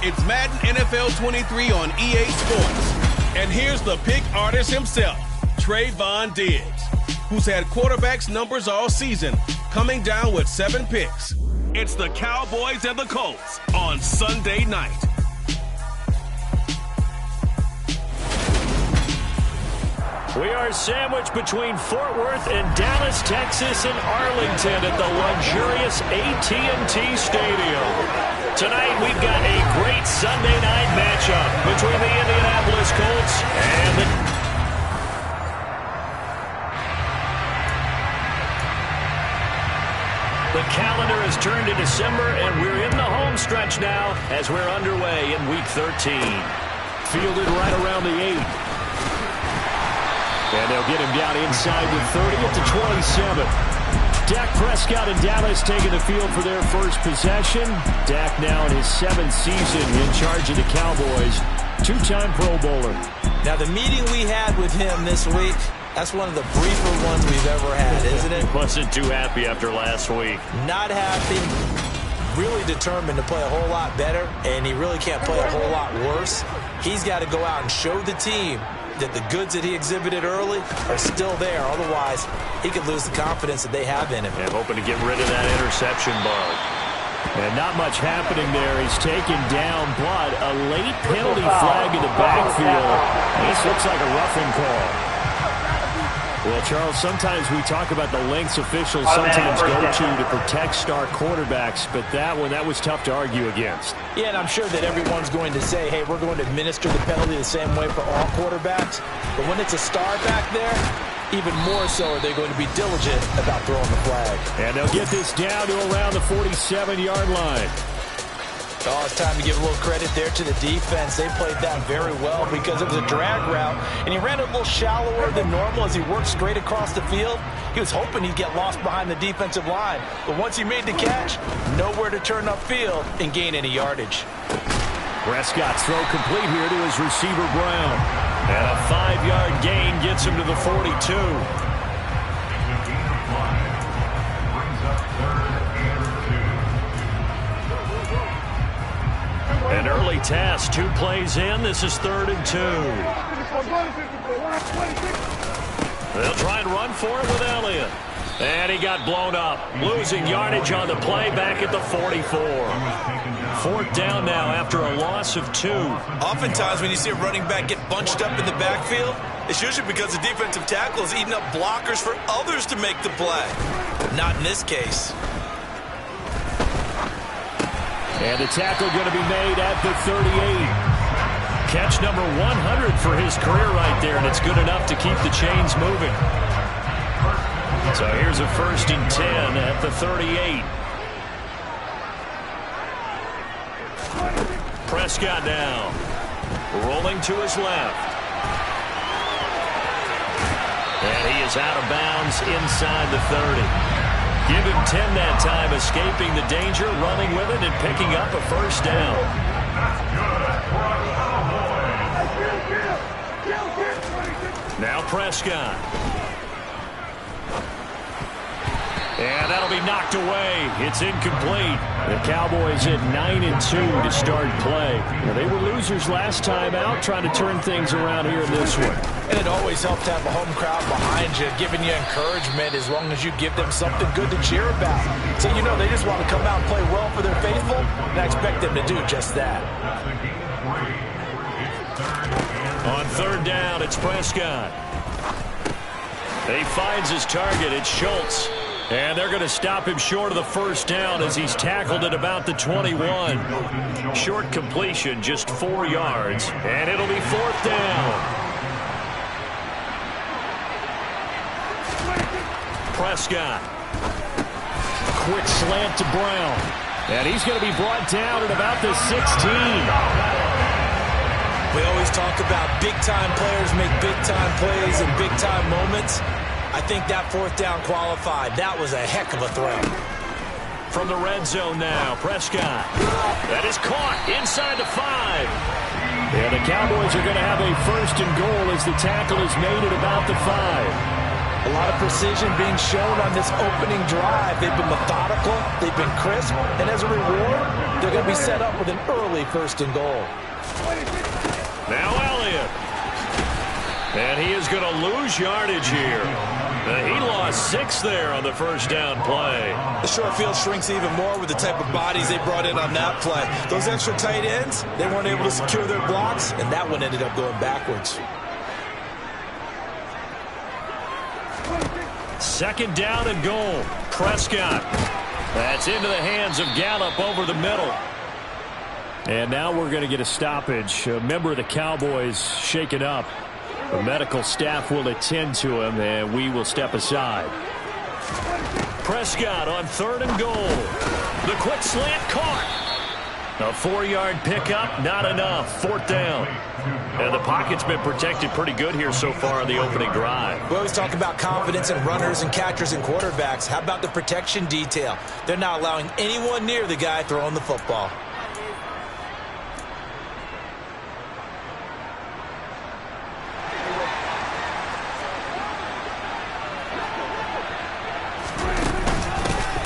It's Madden NFL 23 on EA Sports. And here's the pick artist himself, Trayvon Diggs, who's had quarterbacks numbers all season, coming down with 7 picks. It's the Cowboys and the Colts on Sunday night. We are sandwiched between Fort Worth and Dallas, Texas, and Arlington at the luxurious AT&T Stadium. Tonight, we've got a great Sunday night matchup between the Indianapolis Colts and the calendar has turned to December, and we're in the home stretch now as we're underway in Week 13. Fielded right around the 8. And they'll get him down inside the 30 at the 27. Dak Prescott and Dallas taking the field for their first possession. Dak now in his 7th season in charge of the Cowboys. 2-time Pro Bowler. Now, the meeting we had with him this week, that's one of the briefer ones we've ever had, isn't it? Wasn't too happy after last week. Not happy. Really determined to play a whole lot better, and he really can't play a whole lot worse. He's got to go out and show the team that the goods that he exhibited early are still there. Otherwise, he could lose the confidence that they have in him. And hoping to get rid of that interception bug. And not much happening there. He's taken down, but a late penalty flag in the backfield. This looks like a roughing call. Well, Charles, sometimes we talk about the lengths officials sometimes go to protect star quarterbacks, but that was tough to argue against. Yeah, and I'm sure that everyone's going to say, hey, we're going to administer the penalty the same way for all quarterbacks. But when it's a star back there, even more so are they going to be diligent about throwing the flag. And they'll get this down to around the 47-yard line. Oh, it's time to give a little credit there to the defense. They played that very well because it was a drag route, and he ran a little shallower than normal as he worked straight across the field. He was hoping he'd get lost behind the defensive line, but once he made the catch, nowhere to turn upfield and gain any yardage. Prescott's throw complete here to his receiver, Brown. And a 5-yard gain gets him to the 42. An early task, 2 plays in. This is 3rd and 2. They'll try and run for it with Elliott. And he got blown up. Losing yardage on the play back at the 44. 4th down now after a loss of 2. Oftentimes when you see a running back get bunched up in the backfield, it's usually because the defensive tackle is eating up blockers for others to make the play. Not in this case. And the tackle going to be made at the 38. Catch number 100 for his career right there, and it's good enough to keep the chains moving. So here's a 1st and 10 at the 38. Prescott now. Rolling to his left. And he is out of bounds inside the 30. Give him 10 that time, escaping the danger, running with it, and picking up a 1st down. Now Prescott. And that'll be knocked away. It's incomplete. The Cowboys at 9-2 to start play. Well, they were losers last time out, trying to turn things around here in this one. And it always helps to have a home crowd behind you, giving you encouragement as long as you give them something good to cheer about. So you know they just want to come out and play well for their faithful, and I expect them to do just that. On 3rd down, it's Prescott. He finds his target. It's Schultz. And they're going to stop him short of the 1st down as he's tackled at about the 21. Short completion, just 4 yards. And it'll be 4th down. Prescott. Quick slant to Brown. And he's going to be brought down at about the 16. We always talk about big-time players make big-time plays and big-time moments. I think that 4th down qualified. That was a heck of a throw. From the red zone now, Prescott. That is caught inside the 5. And the Cowboys are going to have a 1st and goal as the tackle is made at about the 5. A lot of precision being shown on this opening drive. They've been methodical, they've been crisp, and as a reward, they're going to be set up with an early 1st and goal. Now Elliott. And he is going to lose yardage here. He lost 6 there on the 1st down play. The short field shrinks even more with the type of bodies they brought in on that play. Those extra tight ends, they weren't able to secure their blocks, and that one ended up going backwards. 2nd down and goal. Prescott. That's into the hands of Gallup over the middle. And now we're going to get a stoppage. A member of the Cowboys shaken up. The medical staff will attend to him, and we will step aside. Prescott on 3rd and goal. The quick slant caught. A 4-yard pickup, not enough. 4th down. And the pocket's been protected pretty good here so far on the opening drive. We always talk about confidence in runners and catchers and quarterbacks. How about the protection detail? They're not allowing anyone near the guy throwing the football.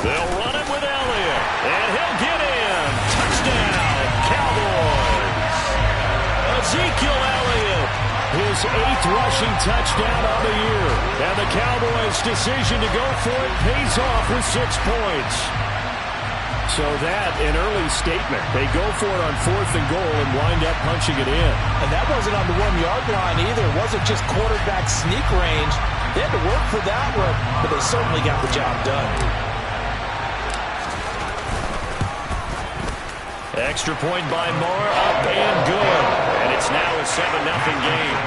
They'll run it with Elliott, and he'll get in. Touchdown, Cowboys. Ezekiel Elliott, his 8th rushing touchdown on the year. And the Cowboys' decision to go for it pays off with 6 points. So that, an early statement. They go for it on 4th and goal and wind up punching it in. And that wasn't on the 1-yard line either. It wasn't just quarterback sneak range. They had to work for that one, but they certainly got the job done. Extra point by Moore, up and good. And it's now a 7-0 game.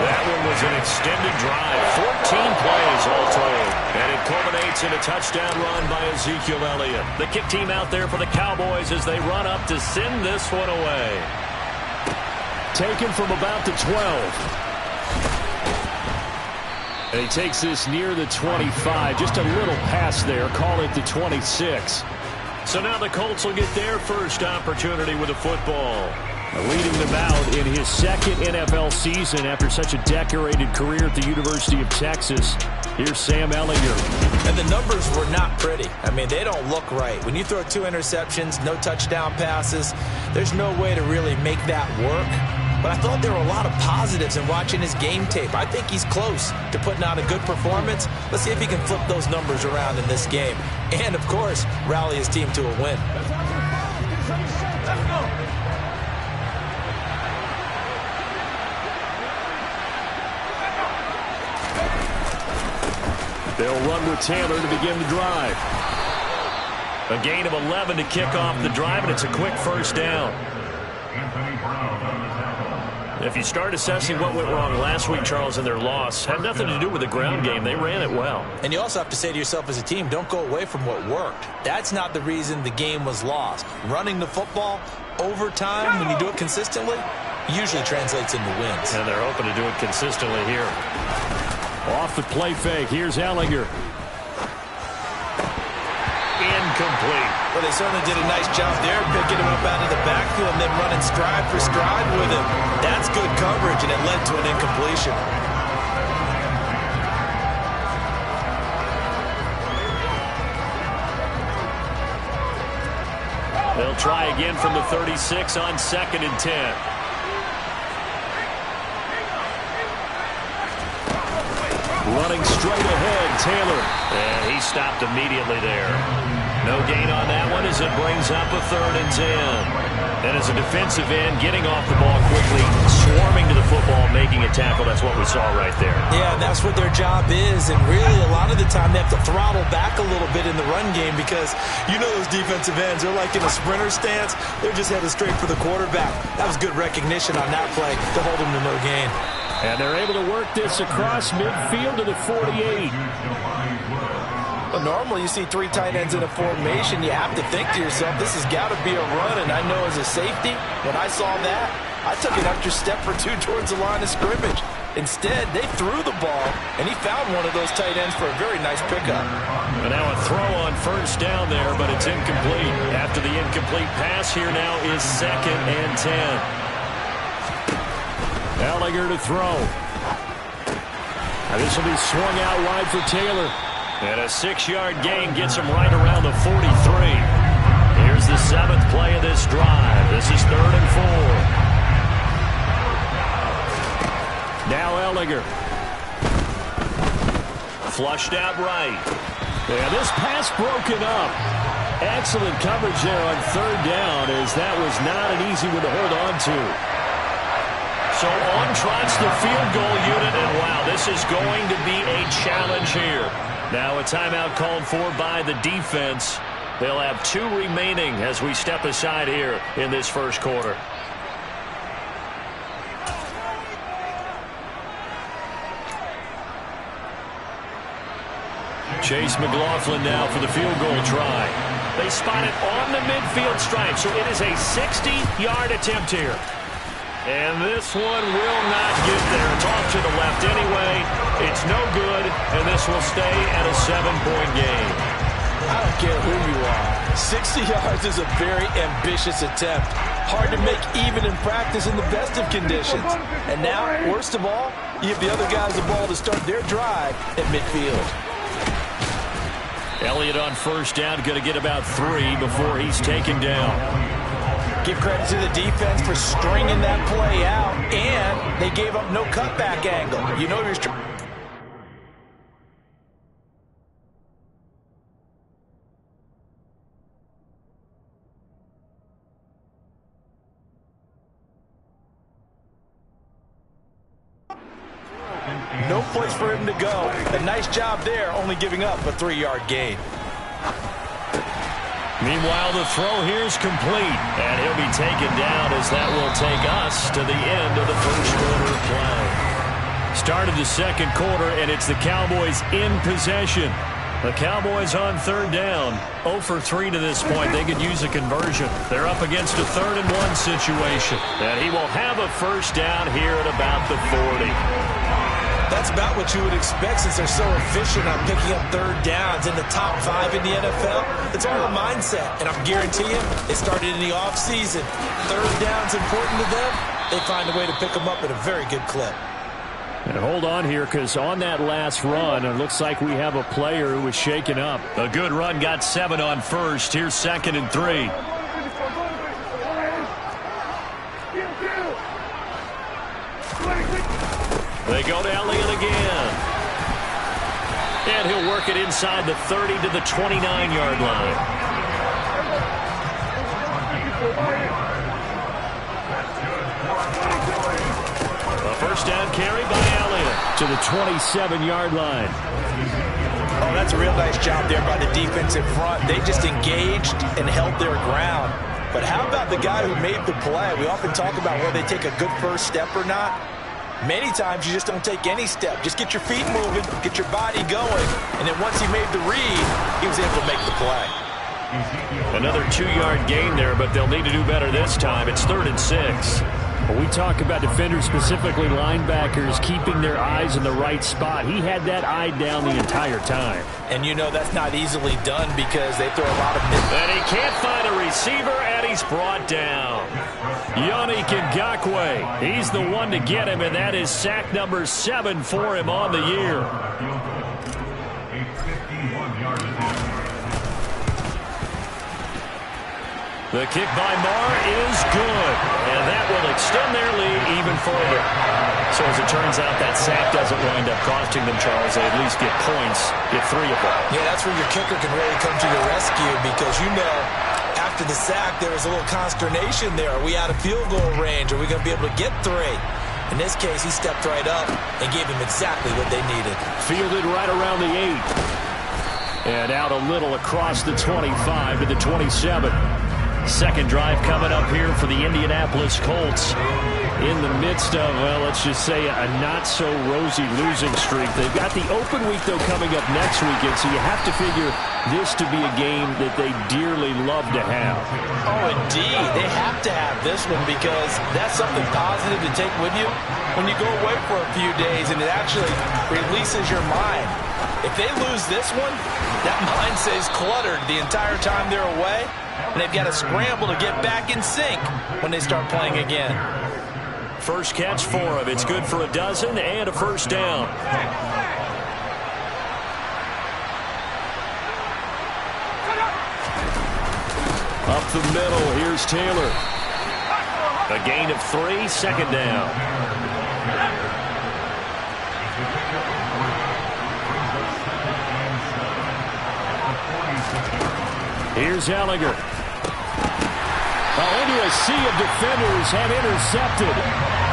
That one was an extended drive, 14 plays all told. And it culminates in a touchdown run by Ezekiel Elliott. The kick team out there for the Cowboys as they run up to send this one away. Taken from about the 12. And he takes this near the 25. Just a little pass there. Call it the 26. So now the Colts will get their first opportunity with the football. Leading them out in his 2nd NFL season after such a decorated career at the University of Texas. Here's Sam Ehlinger. And the numbers were not pretty. I mean, they don't look right. When you throw 2 interceptions, no touchdown passes, there's no way to really make that work. But I thought there were a lot of positives in watching his game tape. I think he's close to putting on a good performance. Let's see if he can flip those numbers around in this game. And, of course, rally his team to a win. They'll run with Taylor to begin the drive. A gain of 11 to kick off the drive, and it's a quick 1st down. If you start assessing what went wrong last week, Charles, in their loss, had nothing to do with the ground game. They ran it well. And you also have to say to yourself as a team, don't go away from what worked. That's not the reason the game was lost. Running the football over time, when you do it consistently, usually translates into wins. And they're open to do it consistently here. Off the play fake. Here's Ehlinger. Incomplete. Well, they certainly did a nice job there, picking him up out of the backfield and then running stride for stride with him. That's good coverage, and it led to an incompletion. They'll try again from the 36 on 2nd and 10. Running straight ahead, Taylor. And he stopped immediately there. No gain on that one as it brings up a 3rd and 10. And as a defensive end, getting off the ball quickly, swarming to the football, making a tackle. That's what we saw right there. Yeah, and that's what their job is. And really, a lot of the time, they have to throttle back a little bit in the run game because you know those defensive ends, they're like in a sprinter stance. They're just headed straight for the quarterback. That was good recognition on that play to hold him to no gain. And they're able to work this across midfield to the 48. Well, normally you see 3 tight ends in a formation. You have to think to yourself, this has got to be a run. And I know as a safety, when I saw that, I took an extra step or 2 towards the line of scrimmage. Instead, they threw the ball, and he found one of those tight ends for a very nice pickup. And now a throw on 1st down there, but it's incomplete. After the incomplete pass, here now is 2nd and 10. Ehlinger to throw. Now this will be swung out wide for Taylor. And a 6-yard gain gets him right around the 43. Here's the 7th play of this drive. This is 3rd and 4. Now Ellinger. Flushed out right. And this pass broken up. Excellent coverage there on 3rd down, as that was not an easy one to hold on to. So on trots the field goal unit, and wow, this is going to be a challenge here. Now a timeout called for by the defense. They'll have 2 remaining as we step aside here in this first quarter. Chase McLaughlin now for the field goal try. They spot it on the midfield stripe, so it is a 60-yard attempt here. And this one will not get there. It's off to the left anyway. It's no good, and this will stay at a 7-point game. I don't care who you are. 60 yards is a very ambitious attempt. Hard to make even in practice in the best of conditions. And now, worst of all, you give the other guys the ball to start their drive at midfield. Elliott on 1st down, going to get about 3 before he's taken down. Give credit to the defense for stringing that play out, and they gave up no cutback angle. You know you're... No place for him to go. A nice job there, only giving up a 3-yard gain. Meanwhile, the throw here is complete, and he'll be taken down as that will take us to the end of the first quarter of play. Started the second quarter, and it's the Cowboys in possession. The Cowboys on 3rd down, 0 for 3 to this point. They could use a conversion. They're up against a 3rd and 1 situation, and he will have a 1st down here at about the 40. That's about what you would expect since they're so efficient on picking up 3rd downs in the top 5 in the NFL. It's all a mindset, and I'm guaranteeing it started in the offseason. 3rd down's important to them. They find a way to pick them up at a very good clip. And hold on here, because on that last run, it looks like we have a player who was shaken up. A good run, got 7 on 1st. Here's 2nd and 3. They go to Elliott again. And he'll work it inside the 30 to the 29-yard line. A 1st down carry by Elliott to the 27-yard line. Oh, that's a real nice job there by the defensive front. They just engaged and held their ground. But how about the guy who made the play? We often talk about whether they take a good first step or not. Many times you just don't take any step. Just get your feet moving, get your body going, and then once he made the read, he was able to make the play. Another 2-yard gain there, but they'll need to do better this time. It's 3rd and 6. When we talk about defenders, specifically linebackers, keeping their eyes in the right spot, he had that eye down the entire time. And you know that's not easily done because they throw a lot of... And he can't find a receiver, and he's brought down. Yannick Ngakoue, he's the one to get him, and that is sack number 7 for him on the year. The kick by Marr is good, and that will extend their lead even further. So as it turns out, that sack doesn't wind up costing them, Charles. They at least get points, get 3 of them. Yeah, that's where your kicker can really come to your rescue because, you know, after the sack, there was a little consternation there. Are we out of field goal range? Are we going to be able to get 3? In this case, he stepped right up and gave them exactly what they needed. Fielded right around the 8. And out a little across the 25 to the 27. Second drive coming up here for the Indianapolis Colts. In the midst of, well, let's just say a not-so-rosy losing streak. They've got the open week, though, coming up next weekend, so you have to figure this to be a game that they dearly love to have. Oh, indeed. They have to have this one because that's something positive to take with you when you go away for a few days, and it actually releases your mind. If they lose this one, that mind stays cluttered the entire time they're away, and they've got to scramble to get back in sync when they start playing again. First catch for him. It's good for a dozen and a first down. Up the middle, here's Taylor. A gain of 3, second down. Here's Ellinger. Into a sea of defenders and intercepted.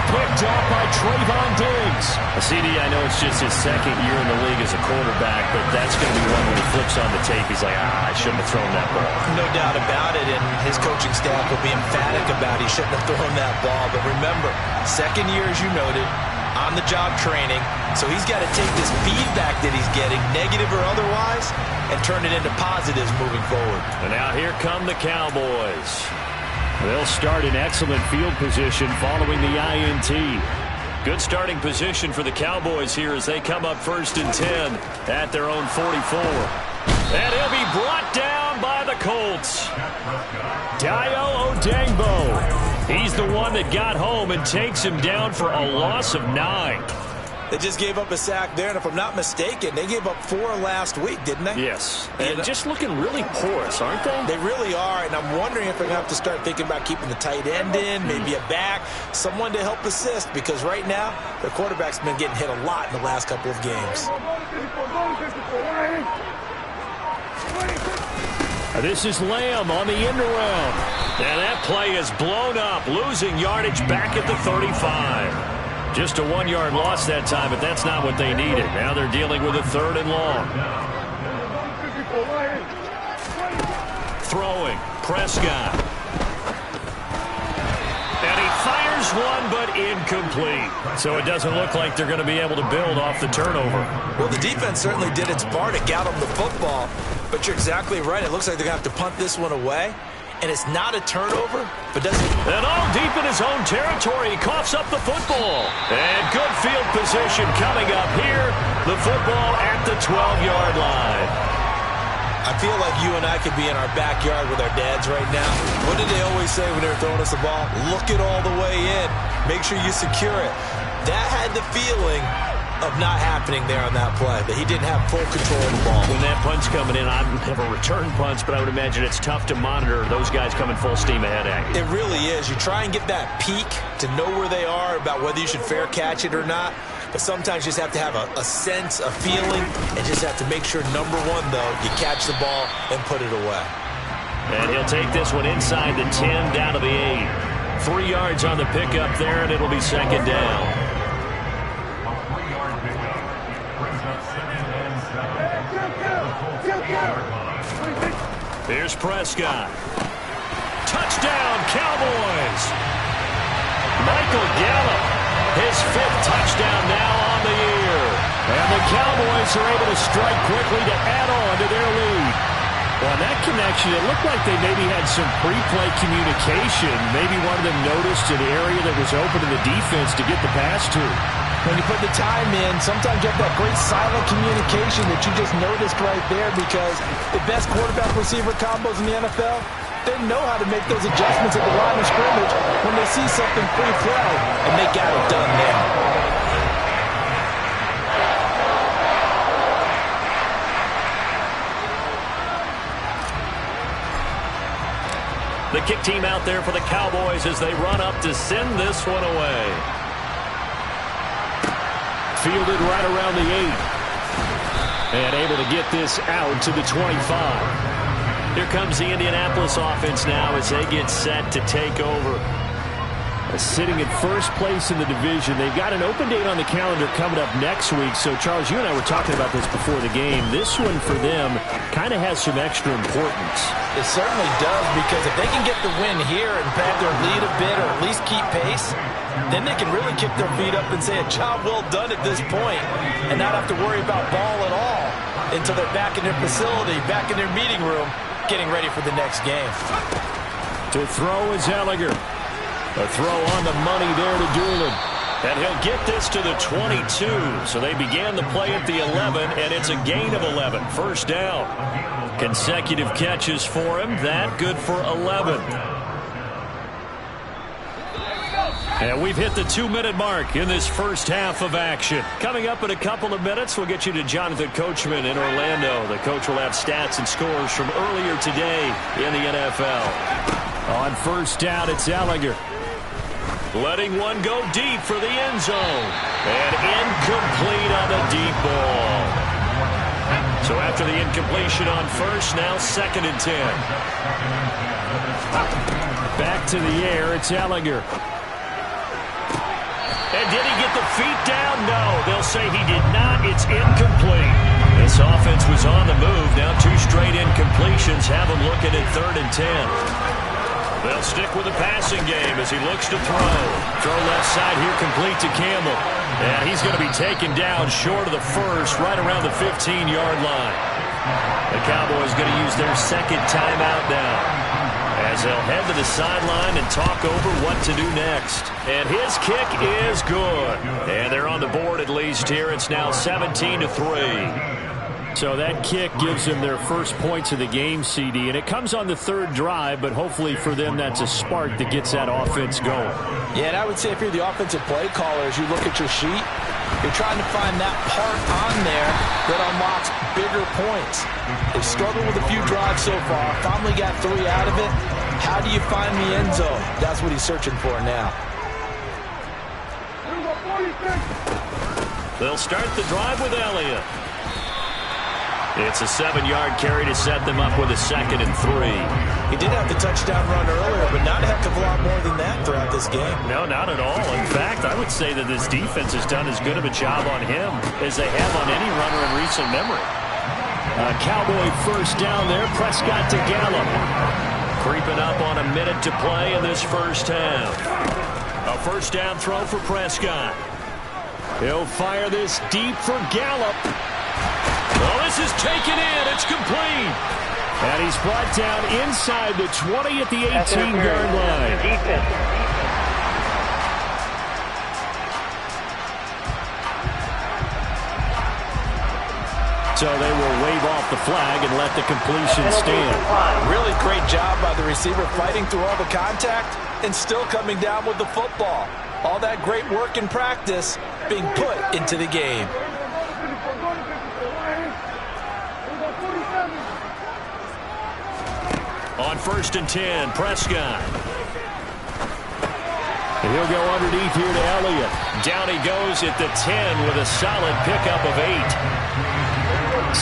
Picked off by Trayvon Diggs. CD, I know it's just his second year in the league as a quarterback, but that's going to be one when he flips on the tape. He's like, I shouldn't have thrown that ball. No doubt about it, and his coaching staff will be emphatic about he shouldn't have thrown that ball. But remember, second year, as you noted, on-the-job training, so he's got to take this feedback that he's getting, negative or otherwise, and turn it into positives moving forward. And now here come the Cowboys. They'll start in excellent field position following the INT. Good starting position for the Cowboys here as they come up 1st and 10 at their own 44. And he'll be brought down by the Colts. Dayo Odeyingbo. He's the one that got home and takes him down for a loss of 9. They just gave up a sack there, and if I'm not mistaken, they gave up 4 last week, didn't they? Yes. And just looking really porous, aren't they? They really are, and I'm wondering if they're going to have to start thinking about keeping the tight end in, maybe a back, someone to help assist, because right now, their quarterback's been getting hit a lot in the last couple of games. This is Lamb on the end around. And that play is blown up, losing yardage back at the 35. Just a 1-yard loss that time, but that's not what they needed. Now they're dealing with a 3rd and long. Throwing, Prescott. And he fires one, but incomplete. So it doesn't look like they're going to be able to build off the turnover. Well, the defense certainly did its part to get them the football, but you're exactly right. It looks like they're going to have to punt this one away. And it's not a turnover, but doesn't... And all deep in his own territory, he coughs up the football. And good field position coming up here. The football at the 12-yard line. I feel like you and I could be in our backyard with our dads right now. What did they always say when they were throwing us the ball? Look it all the way in. Make sure you secure it. That had the feeling of not happening there on that play, but he didn't have full control of the ball. When that punt's coming in, I've never returned punts, but I would imagine it's tough to monitor those guys coming full steam ahead at you. It really is. You try and get that peek to know where they are, about whether you should fair catch it or not, but sometimes you just have to have a sense, a feeling, and just have to make sure, number one, though, you catch the ball and put it away. And he'll take this one inside the 10, down to the 8. 3 yards on the pickup there, and it'll be 2nd down. Here's Prescott. Touchdown, Cowboys. Michael Gallup, his 5th touchdown now on the year. And the Cowboys are able to strike quickly to add on to their lead. Well, in that connection, it looked like they maybe had some pre-play communication. Maybe one of them noticed an area that was open to the defense to get the pass to. When you put the time in, sometimes you have that great silent communication that you just noticed right there, because the best quarterback-receiver combos in the NFL, they know how to make those adjustments at the line of scrimmage when they see something pre-play, and they got it done there. The kick team out there for the Cowboys as they run up to send this one away. Fielded right around the 8. And able to get this out to the 25. Here comes the Indianapolis offense now as they get set to take over. Sitting in first place in the division. They've got an open date on the calendar coming up next week. So, Charles, you and I were talking about this before the game. This one for them kind of has some extra importance. It certainly does, because if they can get the win here and pad their lead a bit, or at least keep pace, then they can really kick their feet up and say a job well done at this point, and not have to worry about ball at all until they're back in their facility, back in their meeting room, getting ready for the next game. To throw is Ellinger. A throw on the money there to Doolin. And he'll get this to the 22. So they began the play at the 11, and it's a gain of 11. First down. Consecutive catches for him. That good for 11. And we've hit the 2-minute mark in this first half of action. Coming up in a couple of minutes, we'll get you to Jonathan Coachman in Orlando. The coach will have stats and scores from earlier today in the NFL. On first down, it's Ellinger. Letting one go deep for the end zone. And incomplete on the deep ball. So after the incompletion on first, now 2nd and 10. Back to the air, it's Ellinger. And did he get the feet down? No, they'll say he did not. It's incomplete. This offense was on the move. Now 2 straight incompletions have him looking at 3rd and 10. They'll stick with the passing game as he looks to throw. Throw left side here complete to Campbell. And he's going to be taken down short of the first, right around the 15-yard line. The Cowboys going to use their 2nd timeout now, as they'll head to the sideline and talk over what to do next. And his kick is good. And they're on the board at least here. It's now 17-3. So that kick gives them their first points of the game, CD. And it comes on the 3rd drive, but hopefully for them that's a spark that gets that offense going. Yeah, and I would say if you're the offensive play caller, as you look at your sheet, you're trying to find that part on there that unlocks bigger points. They've struggled with a few drives so far. Finally got 3 out of it. How do you find the end zone? That's what he's searching for now. They'll start the drive with Elliott. It's a 7-yard carry to set them up with a 2nd and 3. He did have the touchdown run earlier, but not a heck of a lot more than that throughout this game. No, not at all. In fact, I would say that this defense has done as good of a job on him as they have on any runner in recent memory. Cowboy first down there. Prescott to Gallup. Creeping up on a minute to play in this first half. A first down throw for Prescott. He'll fire this deep for Gallup. Oh, this is taken in. It's complete. And he's brought down inside the 20 at the 18-yard line. So they will wave off the flag and let the completion stand. Really great job by the receiver fighting through all the contact and still coming down with the football. All that great work in practice being put into the game. On 1st and 10, Prescott. And he'll go underneath here to Elliott. Down he goes at the 10 with a solid pickup of 8.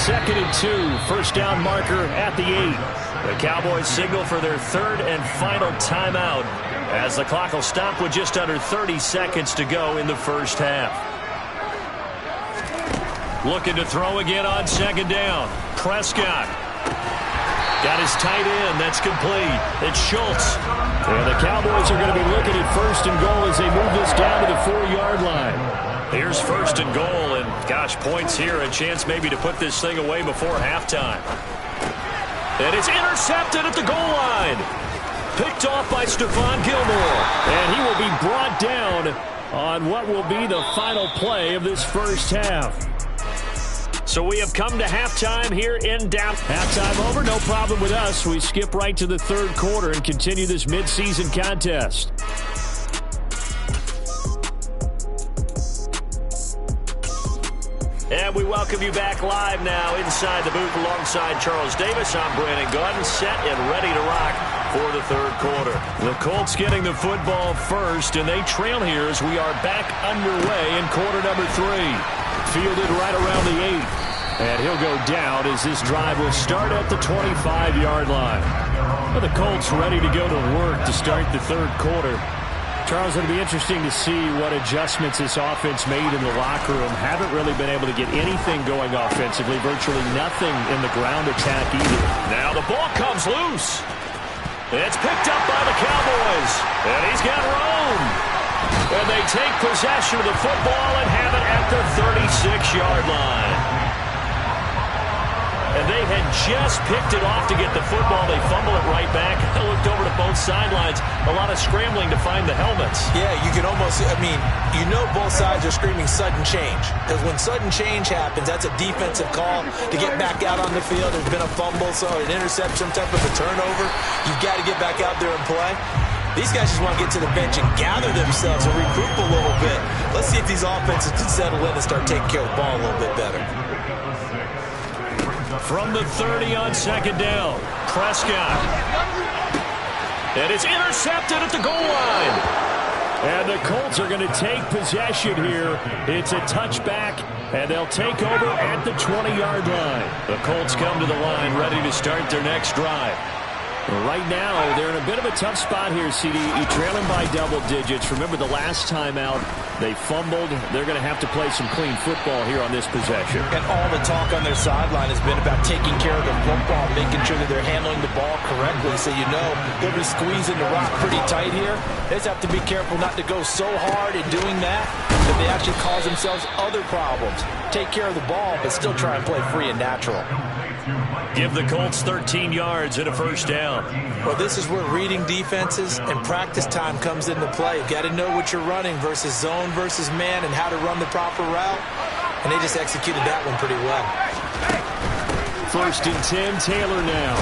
2nd and 2, first down marker at the 8. The Cowboys signal for their 3rd and final timeout as the clock will stop with just under 30 seconds to go in the first half. Looking to throw again on 2nd down. Prescott. Got his tight end. That's complete. It's Schultz. And the Cowboys are going to be looking at 1st and goal as they move this down to the 4-yard line. Here's 1st and goal. And, gosh, points here. A chance maybe to put this thing away before halftime. And it's intercepted at the goal line. Picked off by Stephon Gilmore. And he will be brought down on what will be the final play of this first half. So we have come to halftime here in Dallas. Halftime over, no problem with us. We skip right to the 3rd quarter and continue this midseason contest. And we welcome you back live now inside the booth alongside Charles Davis. I'm Brandon Gunn, set and ready to rock for the 3rd quarter. The Colts getting the football first, and they trail here as we are back underway in quarter number 3. Fielded right around the 8. And he'll go down as this drive will start at the 25-yard line. Well, the Colts ready to go to work to start the 3rd quarter. Charles, it'll be interesting to see what adjustments this offense made in the locker room. Haven't really been able to get anything going offensively. Virtually nothing in the ground attack either. Now the ball comes loose. It's picked up by the Cowboys. And he's got room. And they take possession of the football and have it at the 36-yard line. And they had just picked it off to get the football. They fumble it right back. I looked over to both sidelines. A lot of scrambling to find the helmets. Yeah, you can almost, you know both sides are screaming sudden change. Because when sudden change happens, that's a defensive call to get back out on the field. There's been a fumble, so an interception, some type of a turnover. You've got to get back out there and play. These guys just want to get to the bench and gather themselves and regroup a little bit. Let's see if these offenses can settle in and start taking care of the ball a little bit better. From the 30 on second down, Prescott. And it's intercepted at the goal line. And the Colts are going to take possession here. It's a touchback, and they'll take over at the 20-yard line. The Colts come to the line ready to start their next drive. Right now, they're in a bit of a tough spot here, CD. You trail them by double digits. Remember the last time out, they fumbled. They're going to have to play some clean football here on this possession. And all the talk on their sideline has been about taking care of the football, making sure that they're handling the ball correctly. So you know they'll be squeezing the rock pretty tight here. They just have to be careful not to go so hard in doing that they actually cause themselves other problems. Take care of the ball, but still try and play free and natural. Give the Colts 13 yards and a first down. Well, this is where reading defenses and practice time comes into play. You've got to know what you're running versus zone versus man and how to run the proper route. And they just executed that one pretty well. 1st and 10, Taylor now.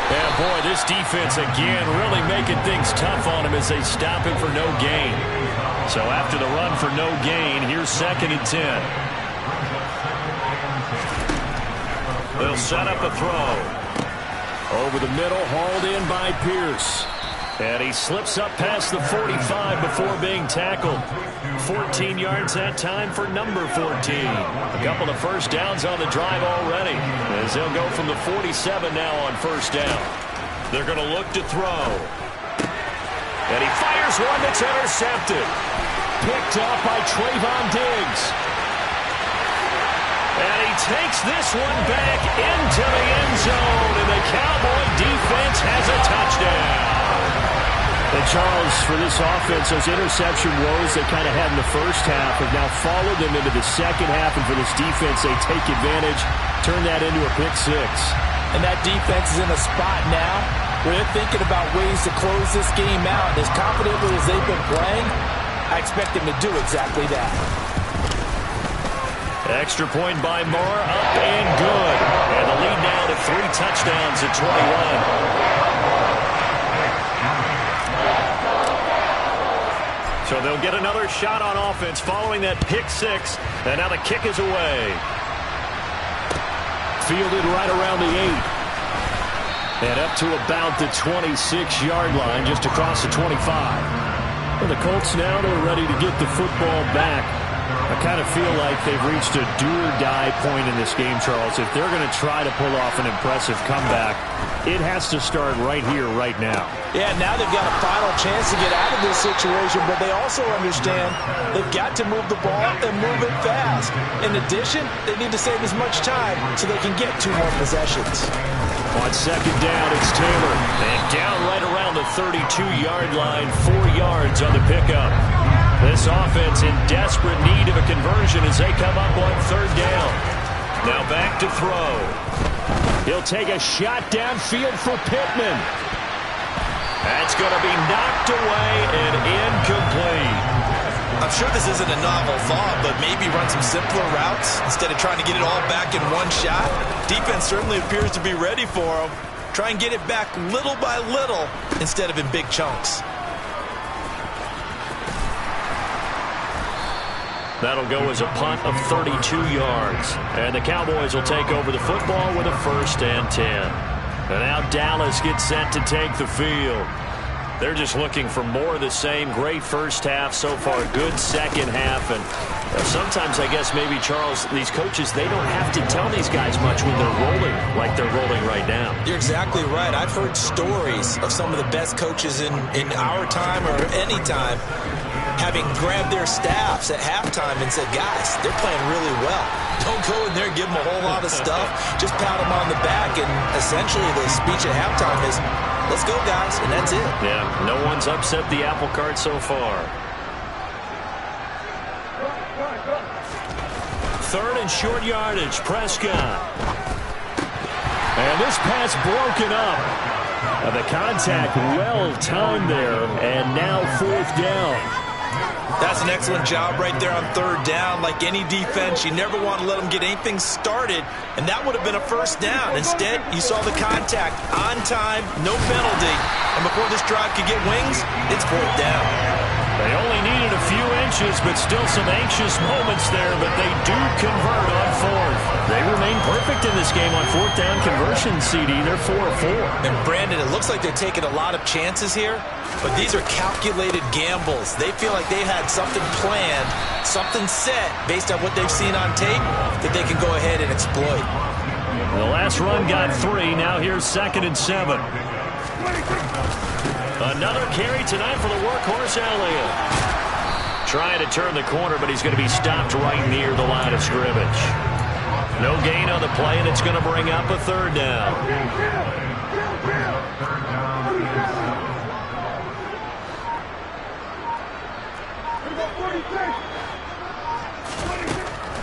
And boy, this defense again really making things tough on him as they stop him for no gain. So after the run for no gain, here's 2nd and 10. They'll set up a throw. Over the middle, hauled in by Pierce. And he slips up past the 45 before being tackled. 14 yards that time for number 14. A couple of first downs on the drive already, as they'll go from the 47 now on first down. They're going to look to throw. And he fires one that's intercepted. Picked up by Trayvon Diggs. And he takes this one back into the end zone, and the Cowboy defense has a touchdown. And Charles, for this offense, those interception woes they kind of had in the first half have now followed them into the second half, and for this defense, they take advantage, turn that into a pick six. And that defense is in a spot now where they're thinking about ways to close this game out. And as confidently as they've been playing, I expect them to do exactly that. Extra point by Moore, up and good. And the lead now to 3 touchdowns at 21. So they'll get another shot on offense following that pick six. And now the kick is away. Fielded right around the 8. And up to about the 26-yard line, just across the 25. And the Colts now, they're ready to get the football back. I kind of feel like they've reached a do-or-die point in this game, Charles. If they're going to try to pull off an impressive comeback, it has to start right here, right now. Yeah, now they've got a final chance to get out of this situation, but they also understand they've got to move the ball and move it fast. In addition, they need to save as much time so they can get 2 more possessions. On second down, it's Taylor. And down right around the 32-yard line, 4 yards on the pickup. This offense in desperate need of a conversion as they come up on 3rd down. Now back to throw. He'll take a shot downfield for Pittman. That's going to be knocked away and incomplete. I'm sure this isn't a novel thought, but maybe run some simpler routes instead of trying to get it all back in one shot. Defense certainly appears to be ready for him. Try and get it back little by little instead of in big chunks. That'll go as a punt of 32 yards. And the Cowboys will take over the football with a 1st and 10. And now Dallas gets set to take the field. They're just looking for more of the same. Great first half so far. Good second half. And sometimes, I guess, maybe, Charles, these coaches, they don't have to tell these guys much when they're rolling like they're rolling right now. You're exactly right. I've heard stories of some of the best coaches in our time or any time having grabbed their staffs at halftime and said, guys, they're playing really well. Don't go in there and give them a whole lot of stuff. Just pat them on the back. And essentially the speech at halftime is, let's go, guys, and that's it. Yeah, no one's upset the apple cart so far. 3rd and short yardage, Prescott. And this pass broken up. The contact well timed there, and now 4th down. That's an excellent job right there on third down. Like any defense, you never want to let them get anything started, and that would have been a first down. Instead, you saw the contact on time, no penalty, and before this drive could get wings, it's fourth down. They only needed a few inches, but still some anxious moments there, but they do convert on fourth. They remain perfect in this game on fourth down conversion, CD. They're 4 of 4. And Brandon, it looks like they're taking a lot of chances here, but these are calculated gambles. They feel like they had something planned, something set based on what they've seen on tape that they can go ahead and exploit. The last run got 3. Now here's 2nd and 7. Another carry tonight for the workhorse Elliott. Trying to turn the corner, but he's going to be stopped right near the line of scrimmage. No gain on the play, and it's going to bring up a third down.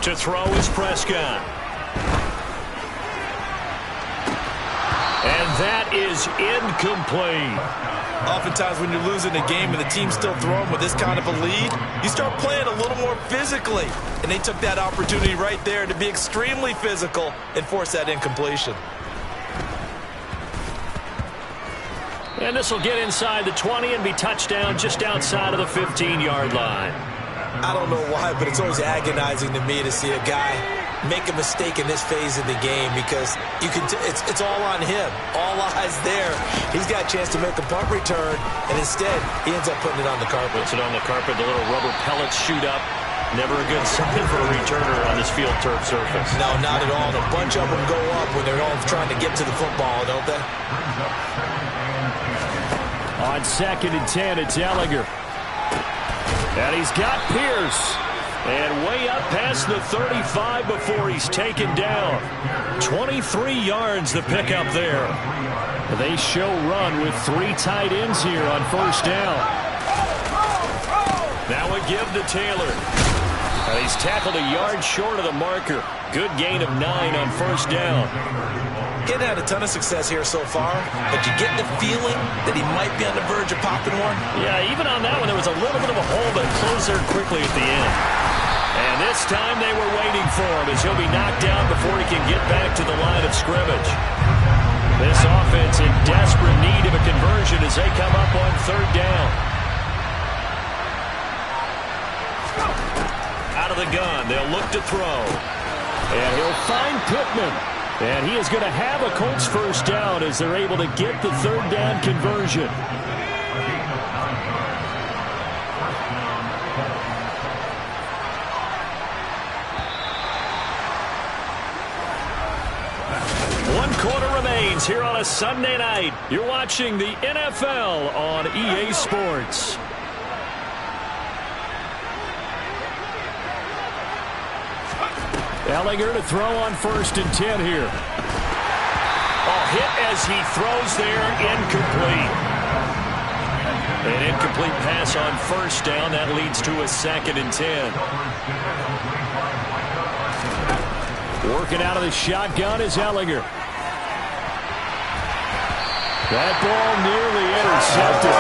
To throw is Prescott. And that is incomplete. Oftentimes when you're losing a game and the team's still throwing with this kind of a lead, you start playing a little more physically. And they took that opportunity right there to be extremely physical and force that incompletion. And this will get inside the 20 and be touchdown just outside of the 15-yard line. I don't know why, but it's always agonizing to me to see a guy make a mistake in this phase of the game because you can it's all on him. All eyes there. He's got a chance to make a punt return, and instead he ends up putting it on the carpet. Puts it on the carpet. The little rubber pellets shoot up. Never a good sign for a returner on this field turf surface. No, not at all. And a bunch of them go up when they're all trying to get to the football, don't they? On 2nd and 10, it's Ellinger. And he's got Pierce. And way up past the 35 before he's taken down. 23 yards the pickup there. They show run with 3 tight ends here on first down. Now a give to Taylor. And he's tackled a yard short of the marker. Good gain of 9 on first down. Getting had a ton of success here so far, but you get the feeling that he might be on the verge of popping one. Yeah, even on that one, there was a little bit of a hole, but closed there quickly at the end. And this time they were waiting for him as he'll be knocked down before he can get back to the line of scrimmage. This offense in desperate need of a conversion as they come up on third down. Out of the gun, they'll look to throw. And he'll find Pittman. And he is going to have a Colts first down as they're able to get the third down conversion. One quarter remains here on a Sunday night. You're watching the NFL on EA Sports. Ellinger to throw on 1st and 10 here. Oh, hit as he throws there, incomplete. An incomplete pass on first down. That leads to a 2nd and 10. Working out of the shotgun is Ellinger. That ball nearly intercepted.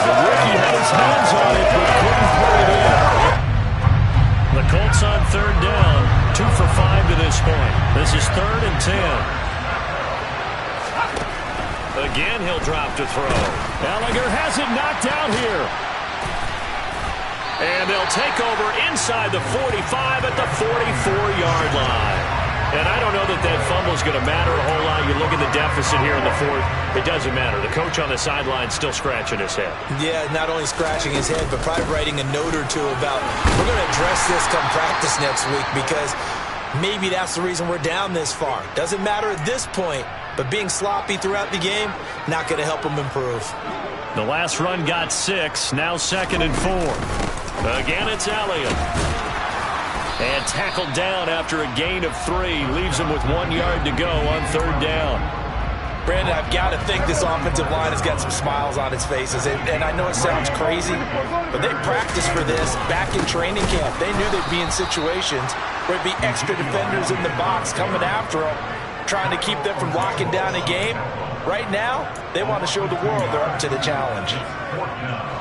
The rookie had his hands on it, but couldn't put it in. The Colts on third down, 2 for 5 to this point. This is 3rd and 10. Again, he'll drop to throw. Ellinger has it knocked out here. And they'll take over inside the 45 at the 44-yard line. And I don't know that that fumble is going to matter a whole lot. You look at the deficit here in the 4th. It doesn't matter. The coach on the sideline still scratching his head. Yeah, not only scratching his head, but probably writing a note or two about we're going to address this come practice next week because maybe that's the reason we're down this far. Doesn't matter at this point, but being sloppy throughout the game, not going to help him improve. The last run got 6. Now 2nd and 4. Again, it's Elliott. And tackled down after a gain of 3. Leaves him with 1 yard to go on third down. Brandon, I've got to think this offensive line has got some smiles on its faces. And I know it sounds crazy, but they practiced for this back in training camp. They knew they'd be in situations where it'd be extra defenders in the box coming after them, trying to keep them from locking down a game. Right now, they want to show the world they're up to the challenge.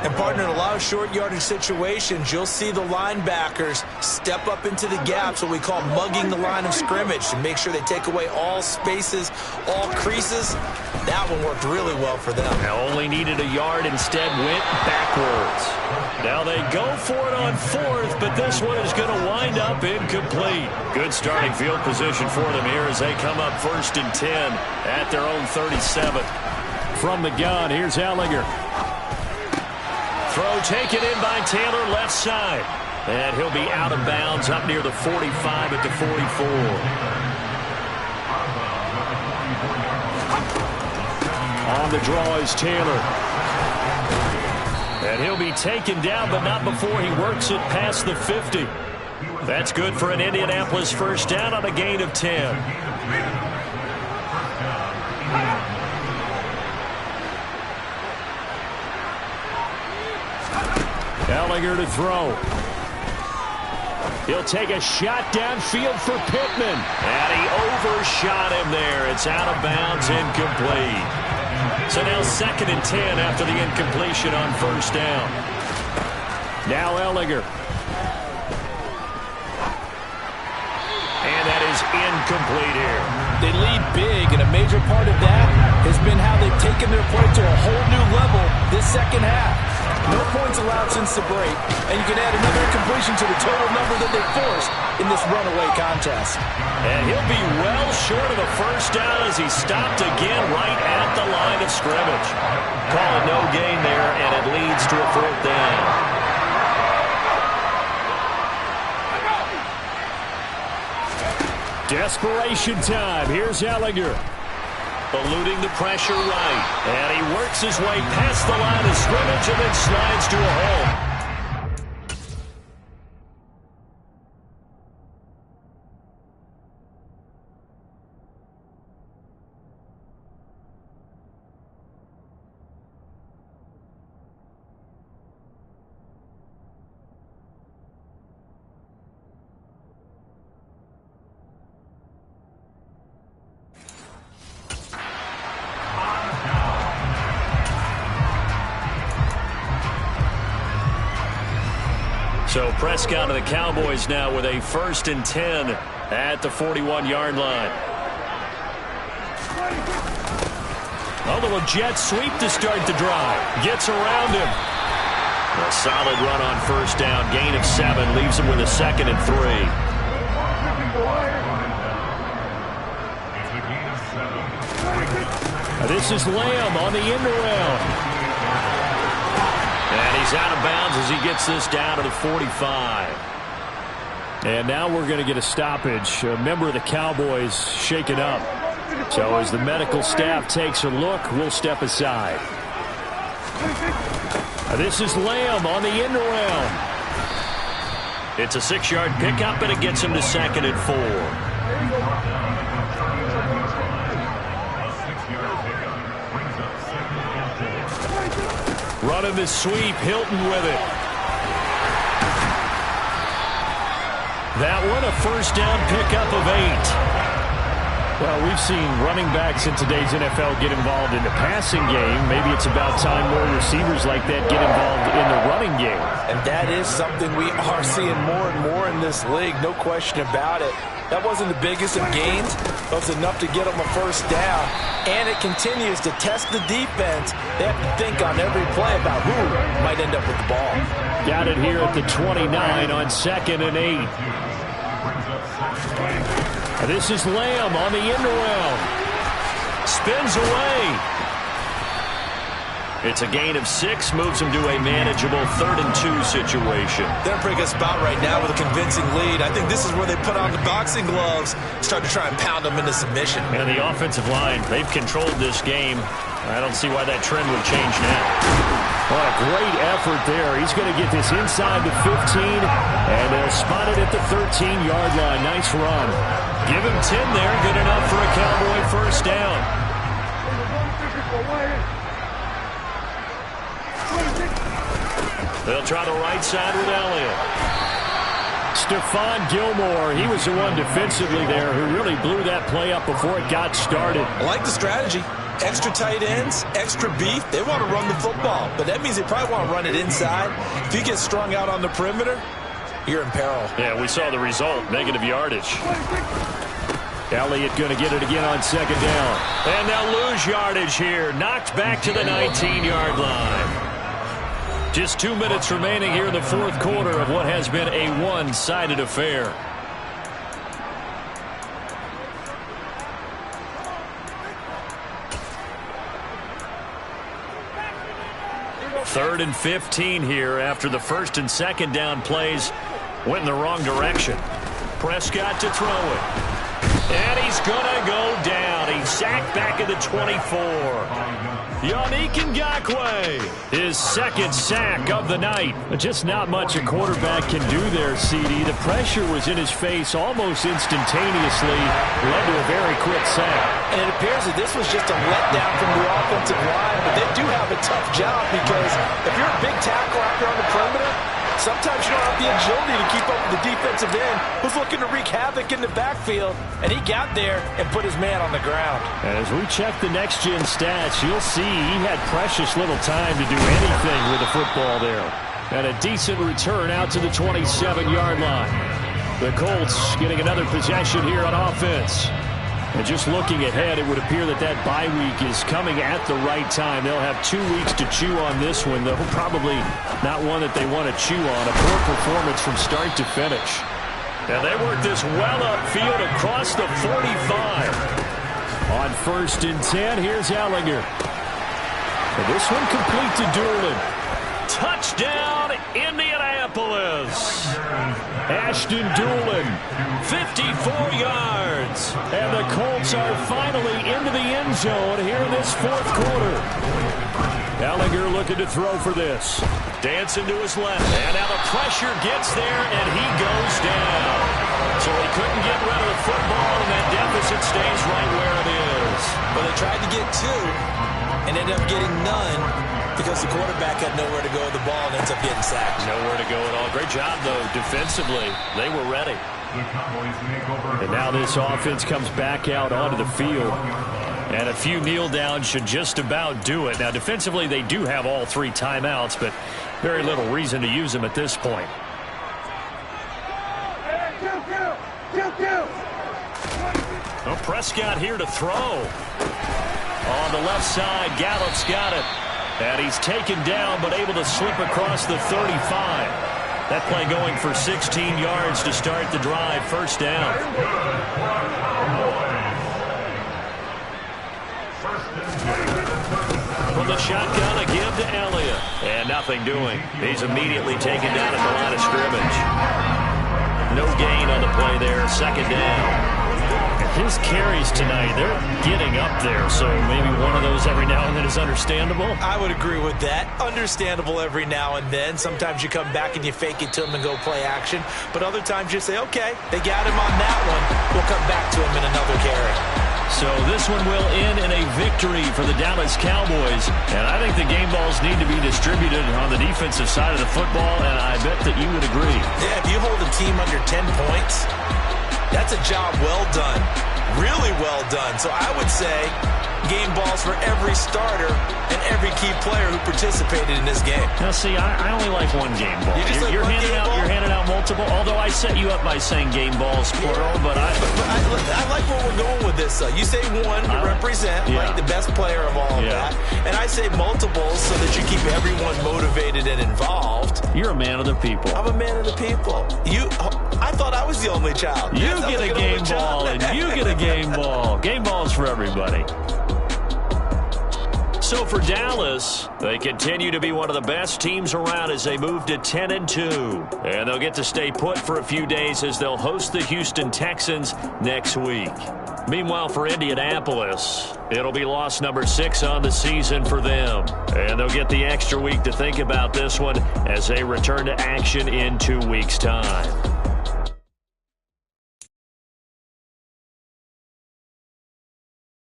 And partner, in a lot of short yardage situations, you'll see the linebackers step up into the gaps, what we call mugging the line of scrimmage, to make sure they take away all spaces, all creases. That one worked really well for them. Now only needed a yard, instead went backwards. Now they go for it on fourth, but this one is going to wind up incomplete. Good starting field position for them here as they come up 1st and 10 at their own 37. From the gun, here's Ellinger. Throw taken in by Taylor, left side. And he'll be out of bounds up near the 45 at the 44. On the draw is Taylor. And he'll be taken down, but not before he works it past the 50. That's good for an Indianapolis first down on a gain of 10. Ellinger to throw. He'll take a shot downfield for Pittman. And he overshot him there. It's out of bounds, incomplete. So now 2nd and 10 after the incompletion on first down. Now Ellinger. And that is incomplete here. They lead big, and a major part of that has been how they've taken their play to a whole new level this second half. No points allowed since the break, and you can add another incompletion to the total number that they forced in this runaway contest. And he'll be well short of a first down as he stopped again right at the line of scrimmage. Call it no gain there, and it leads to a 4th down. Desperation time. Here's Ellinger. Eluding the pressure right. And he works his way past the line of scrimmage and then slides to a hole. So Prescott of the Cowboys now with a 1st and 10 at the 41-yard line. A little jet sweep to start the drive. Gets around him. A solid run on first down. Gain of 7 leaves him with a 2nd and 3. This is Lamb on the end around. And he's out of bounds as he gets this down to the 45. And now we're going to get a stoppage. A member of the Cowboys shaken up. So as the medical staff takes a look, we'll step aside. This is Lamb on the end around. It's a 6-yard pickup, and it gets him to 2nd and 4. Running the sweep, Hilton with it. That one a first down pickup of 8. Well, we've seen running backs in today's NFL get involved in the passing game. Maybe it's about time more receivers like that get involved in the running game. And that is something we are seeing more and more in this league, no question about it. That wasn't the biggest of gains, but it was enough to get them a first down. And it continues to test the defense. They have to think on every play about who might end up with the ball. Got it here at the 29 on 2nd and 8. This is Lamb on the end around. Spins away. It's a gain of 6, moves him to a manageable 3rd and 2 situation. They're in a pretty good spot right now with a convincing lead. I think this is where they put on the boxing gloves, start to try and pound them into submission. And the offensive line, they've controlled this game. I don't see why that trend would change now. What a great effort there. He's going to get this inside the 15, and they'll spot it at the 13-yard line. Nice run. Give him 10 there. Good enough for a Cowboy first down. They'll try the right side with Elliott. Stephon Gilmore, he was the one defensively there who really blew that play up before it got started. I like the strategy. Extra tight ends, extra beef. They want to run the football, but that means they probably want to run it inside. If you get strung out on the perimeter, you're in peril. Yeah, we saw the result, negative yardage. Elliott going to get it again on second down. And they'll lose yardage here. Knocked back to the 19-yard line. Just 2 minutes remaining here in the fourth quarter of what has been a one-sided affair. Third and 15 here after the first and second down plays went in the wrong direction. Prescott to throw it. And he's going to go down. He's sacked back at the 24. Yannick Ngakoue, his second sack of the night. Just not much a quarterback can do there, CD. The pressure was in his face almost instantaneously. Led to a very quick sack. And it appears that this was just a letdown from the offensive line, but they do have a tough job because if you're a big tackle out there on the perimeter, sometimes you don't have the agility to keep up with the defensive end who's looking to wreak havoc in the backfield, and he got there and put his man on the ground. And as we check the next-gen stats, you'll see he had precious little time to do anything with the football there. And a decent return out to the 27-yard line. The Colts getting another possession here on offense. And just looking ahead, it would appear that that bye week is coming at the right time. They'll have 2 weeks to chew on this one, though probably not one that they want to chew on. A poor performance from start to finish. And they work this well upfield across the 45. On 1st and 10, here's Ellinger. And this one complete to Doolin. Touchdown, Indianapolis. Ashton Doolin, 54 yards. And the Colts are finally into the end zone here in this fourth quarter. Ellinger looking to throw for this. Dancing to his left. And now the pressure gets there, and he goes down. So he couldn't get rid of the football, and that deficit stays right where it is. Well, they tried to get 2 and ended up getting none because the quarterback had nowhere to go with the ball and ends up getting sacked. Nowhere to go at all. Great job, though, defensively. They were ready. And now this offense comes back out onto the field. And a few kneel downs should just about do it. Now, defensively, they do have all 3 timeouts, but very little reason to use them at this point. Well, Prescott here to throw. On the left side, Gallup's got it. And he's taken down, but able to slip across the 35. That play going for 16 yards to start the drive. First down. From the shotgun, a give to Elliott. And nothing doing. He's immediately taken down at the line of scrimmage. No gain on the play there. Second down. His carries tonight, they're getting up there, so maybe one of those every now and then is understandable. I would agree with that. Understandable every now and then. Sometimes you come back and you fake it to him and go play action. But other times you say, okay, they got him on that one. We'll come back to him in another carry. So this one will end in a victory for the Dallas Cowboys. And I think the game balls need to be distributed on the defensive side of the football, and I bet that you would agree. Yeah, if you hold a team under 10 points, that's a job well done. Really well done. So I would say game balls for every starter and every key player who participated in this game. Now, see, I only like one game ball. You're handing out multiple, although I set you up by saying game balls, plural, but I like where we're going with this. You say one to represent, like the best player of all of that, and I say multiples so that you keep everyone motivated and involved. You're a man of the people. I'm a man of the people. I thought I was the only child. You get a game ball, and you get a game ball. Game balls for everybody. So for Dallas, they continue to be one of the best teams around as they move to 10-2. And they'll get to stay put for a few days as they'll host the Houston Texans next week. Meanwhile, for Indianapolis, it'll be loss number 6 on the season for them. And they'll get the extra week to think about this one as they return to action in 2 weeks' time.